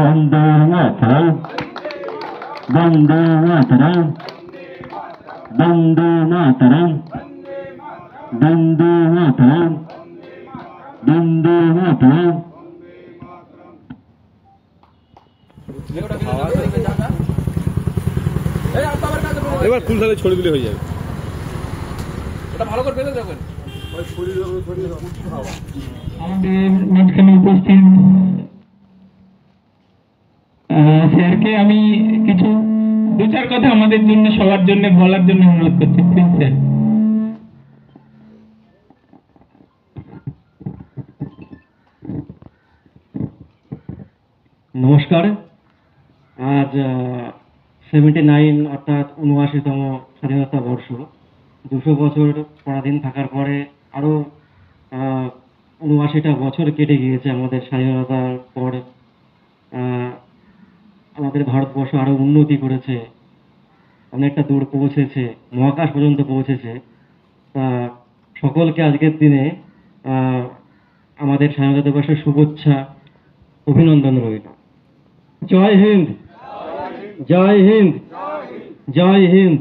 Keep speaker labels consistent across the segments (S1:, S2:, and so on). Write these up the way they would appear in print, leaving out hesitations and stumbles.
S1: বন্দে মাতরম, বন্দে মাতরম, বন্দে মাতরম, বন্দে মাতরম, বন্দে মাতরম।
S2: এবার ফুল সাথে ছড়ি দিলে হয়ে যাবে। এটা ভালো করে বেঁধে দেবেন।
S3: আমাদের মাঝখানে উপস্থিত স্যারকে আমি কিছু দু চার কথা আমাদের জন্য সবার জন্য বলার জন্য অনুরোধ করছি, প্লিজ স্যার।
S1: নমস্কার। আজ 79 অর্থাৎ 79তম স্বাধীনতা বর্ষ। 200 বছর পরাধীন থাকার পরে আরও 79টা বছর কেটে গিয়েছে আমাদের স্বাধীনতার পর। আমাদের ভারতবর্ষ আরও উন্নতি করেছে, অনেকটা দূর পৌঁছেছে, মহাকাশ পর্যন্ত পৌঁছেছে। তা সকলকে আজকের দিনে আমাদের স্বাধীনতা দিবসের শুভেচ্ছা, অভিনন্দন রইল। জয় হিন্দ, জয় হিন্দ, জয় হিন্দ।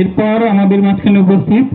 S3: এরপর আমাদের মাঝখানে উপস্থিত